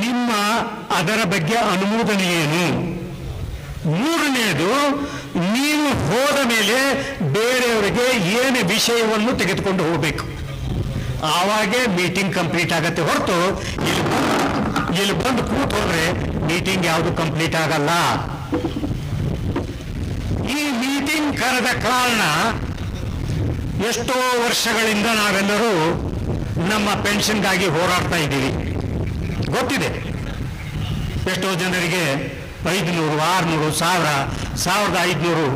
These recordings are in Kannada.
ನಿಮ್ಮ ಅದರ ಬಗ್ಗೆ ಅನುಮೋದನೆ ಏನು? ಮೂರನೆಯದು, ನೀವು ಹೋದ ಮೇಲೆ ಬೇರೆಯವರಿಗೆ ಏನು ವಿಷಯವನ್ನು ತೆಗೆದುಕೊಂಡು ಹೋಗಬೇಕು, ಆವಾಗೇ ಮೀಟಿಂಗ್ ಕಂಪ್ಲೀಟ್ ಆಗತ್ತೆ. ಹೊರತು ಇಲ್ಲಿ ಬಂದು ಕೂತ್ ಹೋದ್ರೆ ಮೀಟಿಂಗ್ ಯಾವುದು ಕಂಪ್ಲೀಟ್ ಆಗಲ್ಲ. ಈ ಮೀಟಿಂಗ್ ಕರೆದ ಕಾರಣ ಎಷ್ಟೋ ವರ್ಷಗಳಿಂದ ನಾವೆಲ್ಲರೂ ನಮ್ಮ ಪೆನ್ಷನ್ಗಾಗಿ ಹೋರಾಡ್ತಾ ಇದ್ದೀವಿ. ಗೊತ್ತಿದೆ, ಎಷ್ಟೋ ಜನರಿಗೆ 500, 600, 1000, 1500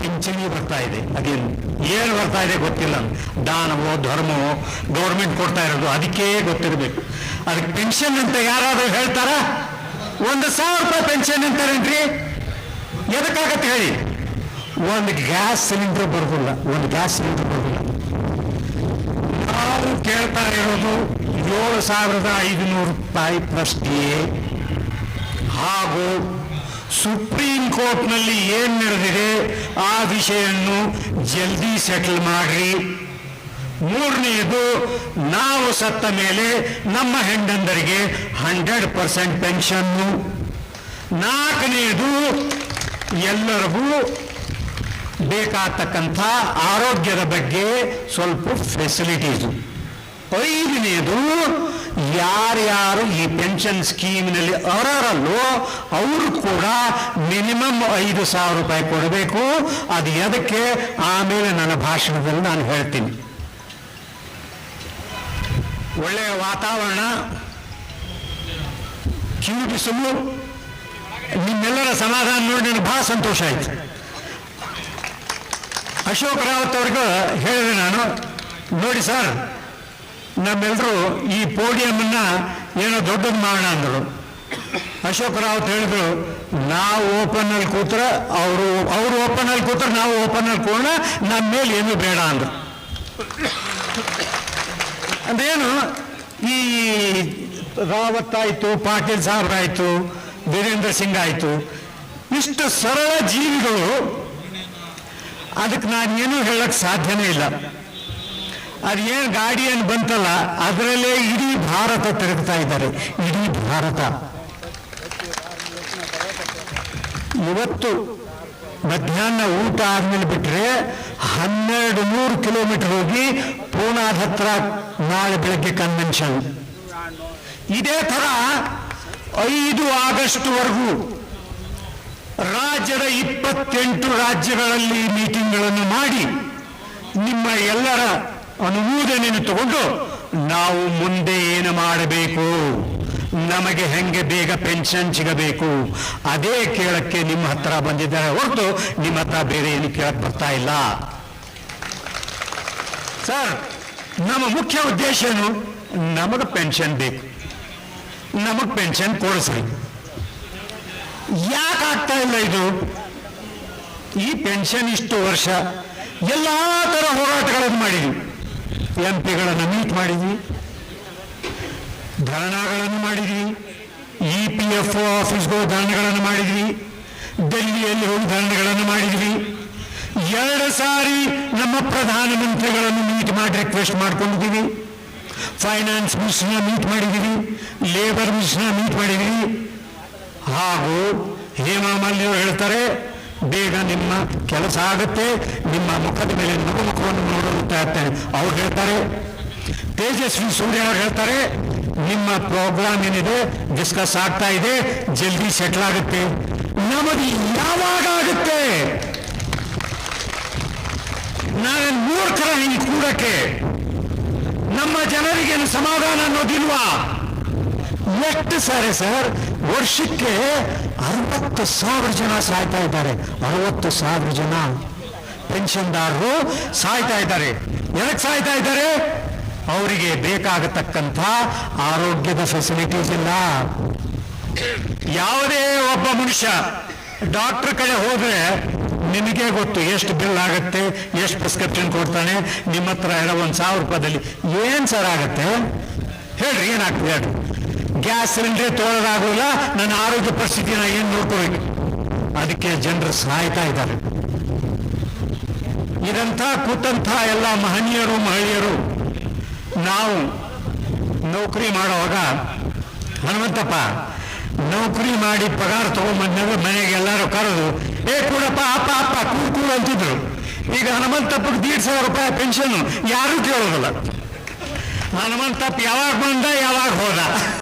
ಪಿಂಚಣಿ ಬರ್ತಾ ಇದೆ. ಅದೇನು ಏನು ಬರ್ತಾ ಇದೆ ಗೊತ್ತಿಲ್ಲ. ದಾನವೋ ಧರ್ಮವೋ ಗೌರ್ಮೆಂಟ್ ಕೊಡ್ತಾ ಇರೋದು, ಅದಕ್ಕೆ ಗೊತ್ತಿರಬೇಕು. ಅದಕ್ಕೆ ಪೆನ್ಷನ್ ಅಂತ ಯಾರಾದರೂ ಹೇಳ್ತಾರ? 1,000 ರೂಪಾಯಿ ಪೆನ್ಷನ್ ಅಂತಾರೇನ್ರಿ? ಎದಕ್ಕಾಗತ್ತೆ ಹೇಳಿ? ಒಂದು ಗ್ಯಾಸ್ ಸಿಲಿಂಡರ್ ಬರೋದಿಲ್ಲ, ನಾವು ಕೇಳ್ತಾ ಇರೋದು 7,500 ರೂಪಾಯಿ ಪ್ಲಸ್ DA. ಹಾಗೂ ಸುಪ್ರೀಂ ಕೋರ್ಟ್ನಲ್ಲಿ ಏನು ನಡೆದಿದೆ ಆ ವಿಷಯನ್ನು ಜಲ್ದಿ ಸೆಟಲ್ ಮಾಡ್ರಿ. ಮೂರನೆಯದು, ನಾವು ಸತ್ತ ಮೇಲೆ ನಮ್ಮ ಹೆಂಡಂದರಿಗೆ 100% ಪೆನ್ಷನ್ನು. ನಾಲ್ಕನೆಯದು, ಎಲ್ಲರಿಗೂ ಬೇಕಾಗ್ತಕ್ಕಂಥ ಆರೋಗ್ಯದ ಬಗ್ಗೆ ಸ್ವಲ್ಪ ಫೆಸಿಲಿಟೀಸು. ಐದನೆಯದು, ಯಾರ್ಯಾರು ಈ ಪೆನ್ಷನ್ ಸ್ಕೀಮ್ನಲ್ಲಿ ಅರ್ಹರಲ್ಲೋ ಅವರು ಕೂಡ ಮಿನಿಮಮ್ 5,000 ರೂಪಾಯಿ ಕೊಡಬೇಕು. ಅದು ಎದಕ್ಕೆ ಆಮೇಲೆ ನನ್ನ ಭಾಷಣದಲ್ಲಿ ನಾನು ಹೇಳ್ತೀನಿ. ಒಳ್ಳೆಯ ವಾತಾವರಣ, ಕಿವಿ ಬಿಸಿಲು, ನಿಮ್ಮೆಲ್ಲರ ಸಮಾಧಾನ ನೋಡಿ ನನಗೆ ಬಹಳ ಸಂತೋಷ ಆಯ್ತು. ಅಶೋಕ್ ರಾವತ್ ಅವ್ರಿಗೆ ಹೇಳಿದೆ ನಾನು, ನೋಡಿ ಸರ್, ನಮ್ಮೆಲ್ಲರೂ ಈ ಪೋಡಿಯಮನ್ನ ಏನೋ ದೊಡ್ಡದು ಮಾಡೋಣ ಅಂದರು. ಅಶೋಕ್ ರಾವತ್ ಹೇಳಿದ್ರು, ನಾವು ಓಪನ್ನಲ್ಲಿ ಕೂತ್ರೆ ಅವರು ಓಪನ್ನಲ್ಲಿ ಕೂತ್ರೆ ನಾವು ಓಪನ್ನಲ್ಲಿ ಕೂಡೋಣ, ನಮ್ಮ ಮೇಲೆ ಏನೂ ಬೇಡ ಅಂದರು. ಅದೇನು, ಈ ರಾವತ್ ಆಯಿತು, ಪಾಟೀಲ್ ಸಾಹೇಬ್ರಾಯಿತು, ವೀರೇಂದ್ರ ಸಿಂಗ್ ಆಯಿತು, ಇಷ್ಟು ಸರಳ ಜೀವಿಗಳು, ಅದಕ್ಕೆ ನಾನೇನು ಹೇಳಕ್ ಸಾಧ್ಯನೇ ಇಲ್ಲ. ಅದೇನು ಗಾಡಿ ಏನು ಬಂತಲ್ಲ, ಅದರಲ್ಲೇ ಇಡೀ ಭಾರತ ತಿರುಗ್ತಾ ಇದ್ದಾರೆ, ಇಡೀ ಭಾರತ. ಇವತ್ತು ಮಧ್ಯಾಹ್ನ ಊಟ ಆದ್ಮೇಲೆ ಬಿಟ್ರೆ 1200 ಕಿಲೋಮೀಟರ್ ಹೋಗಿ ಪೂನಾದ ಹತ್ರ ನಾಳೆ ಬೆಳಗ್ಗೆ ಕನ್ವೆನ್ಷನ್. ಇದೇ ತರ 5 ಆಗಸ್ಟ್ವರೆಗೂ ರಾಜ್ಯದ 28 ರಾಜ್ಯಗಳಲ್ಲಿ ಮೀಟಿಂಗ್ಗಳನ್ನು ಮಾಡಿ ನಿಮ್ಮ ಎಲ್ಲರ ಅನುಮೋದನೆಯನ್ನು ತಗೊಂಡು ನಾವು ಮುಂದೆ ಏನು ಮಾಡಬೇಕು, ನಮಗೆ ಹೆಂಗೆ ಬೇಗ ಪೆನ್ಷನ್ ಸಿಗಬೇಕು, ಅದೇ ಕೇಳಕ್ಕೆ ನಿಮ್ಮ ಹತ್ರ ಬಂದಿದ್ದಾರೆ ಹೊರತು ನಿಮ್ಮ ಹತ್ರ ಬೇರೆ ಏನು ಕೇಳಕ್ ಬರ್ತಾ ಇಲ್ಲ. ಸರ್, ನಮ್ಮ ಮುಖ್ಯ ಉದ್ದೇಶ ಏನು? ನಮಗೆ ಪೆನ್ಷನ್ ಬೇಕು, ನಮಗೆ ಪೆನ್ಷನ್ ಕೊಡಿಸ್ರಿ. ಯಾಕೆ ಆಗ್ತಾ ಇಲ್ಲ ಇದು? ಈ ಪೆನ್ಷನ್ ಇಷ್ಟು ವರ್ಷ ಎಲ್ಲ ಥರ ಹೋರಾಟಗಳನ್ನು ಮಾಡಿದ್ವಿ. MP ಗಳನ್ನು ಮೀಟ್ ಮಾಡಿದ್ವಿ, ಧರಣಗಳನ್ನು ಮಾಡಿದ್ವಿ, EPFO ಆಫೀಸ್ಗೂ ಧರಣಗಳನ್ನು ಮಾಡಿದ್ವಿ, ಡೆಲ್ಲಿಯಲ್ಲಿ ಹೋಗಿ ಧರಣಗಳನ್ನು ಮಾಡಿದ್ವಿ. 2 ಸಾರಿ ನಮ್ಮ ಪ್ರಧಾನಮಂತ್ರಿಗಳನ್ನು ಮೀಟ್ ಮಾಡಿ ರಿಕ್ವೆಸ್ಟ್ ಮಾಡ್ಕೊಂಡಿದ್ದೀವಿ. ಫೈನಾನ್ಸ್ ಮಿನಿಸ್ಟರ್ನ ಮೀಟ್ ಮಾಡಿದ್ದೀವಿ, ಲೇಬರ್ ಮಿನಿಸ್ಟರ್ನ ಮೀಟ್ ಮಾಡಿದ್ದೀವಿ. ಹಾಗೂ ಹೇಮಾ ಮಾಲಿನಿ ಅವರು ಹೇಳ್ತಾರೆ, ಬೇಗ ನಿಮ್ಮ ಕೆಲಸ ಆಗುತ್ತೆ, ನಿಮ್ಮ ಮುಖದ ಮೇಲೆ ನಗುಮುಖವನ್ನು ನೋಡುತ್ತಾ ಇರ್ತಾರೆ ಅವ್ರು ಹೇಳ್ತಾರೆ. ತೇಜಸ್ವಿ ಸೂರ್ಯ ಅವರು ಹೇಳ್ತಾರೆ, ನಿಮ್ಮ ಪ್ರೋಗ್ರಾಮ್ ಏನಿದೆ ಡಿಸ್ಕಸ್ ಆಗ್ತಾ ಇದೆ, ಜಲ್ದಿ ಸೆಟ್ಲ್ ಆಗುತ್ತೆ. ನಮಗೆ ಯಾವಾಗ ಆಗುತ್ತೆ? ನಾನು ಮೂರ್ಖರ ಹಿಂಗೆ ಕೂಡಕ್ಕೆ ನಮ್ಮ ಜನರಿಗೇನು ಸಮಾಧಾನ ಅನ್ನೋದಿಲ್ವಾ? ಎಷ್ಟು ಸಾರಿ ಸರ್, ವರ್ಷಕ್ಕೆ 60,000 ಜನ ಸಾಯ್ತಾ ಇದ್ದಾರೆ. 60,000 ಜನ ಪೆನ್ಷನ್ದಾರರು ಸಾಯ್ತಾ ಇದ್ದಾರೆ. ಎದಕ್ಕೆ ಸಾಯ್ತಾ ಇದ್ದಾರೆ? ಅವರಿಗೆ ಬೇಕಾಗತಕ್ಕಂಥ ಆರೋಗ್ಯದ ಫೆಸಿಲಿಟೀಸ್ ಇಲ್ಲ. ಯಾವುದೇ ಒಬ್ಬ ಮನುಷ್ಯ ಡಾಕ್ಟರ್ ಕಡೆ ಹೋದ್ರೆ ನಿಮಗೆ ಗೊತ್ತು ಎಷ್ಟು ಬಿಲ್ ಆಗುತ್ತೆ, ಎಷ್ಟು ಪ್ರಿಸ್ಕ್ರಿಪ್ಷನ್ ಕೊಡ್ತಾನೆ. ನಿಮ್ಮ ಹತ್ರ ಇರೋ 1,000 ರೂಪಾಯಿದಲ್ಲಿ ಏನ್ ಸರ್ ಆಗುತ್ತೆ ಹೇಳ್ರಿ? ಏನಾಗ್ತದೆ ಹೇಳ್ರಿ? ಗ್ಯಾಸ್ ಸಿಲಿಂಡರ್ ತೊಗೊಳ್ಳೋದಾಗೋಲ್ಲ, ನನ್ನ ಆರೋಗ್ಯ ಪರಿಸ್ಥಿತಿನ ಏನು ನೋಡ್ಕೋಬೇಕು? ಅದಕ್ಕೆ ಜನರು ಸಾಯ್ತಾ ಇದ್ದಾರೆ. ಇದಂಥ ಕೂತಂಥ ಎಲ್ಲ ಮಹನೀಯರು ಮಹಿಳೆಯರು ನಾವು ನೌಕರಿ ಮಾಡುವಾಗ ಹನುಮಂತಪ್ಪ ನೌಕರಿ ಮಾಡಿ ಪಗಾರ ತಗೊಂಬಂದಾಗ ಮನೆಗೆ ಎಲ್ಲರೂ ಕರೆದು ಕೂಡಪ್ಪ ಅಪ್ಪ ಅಪ್ಪ ಕೂಡು ಅಂತಿದ್ರು. ಈಗ ಹನುಮಂತಪ್ಪಗೆ 1,500 ರೂಪಾಯಿ ಪೆನ್ಷನ್ ಯಾರೂ ಕೇಳೋದಿಲ್ಲ. ಹನುಮಂತಪ್ಪ ಯಾವಾಗ ಬಂದ ಯಾವಾಗ ಹೋದ.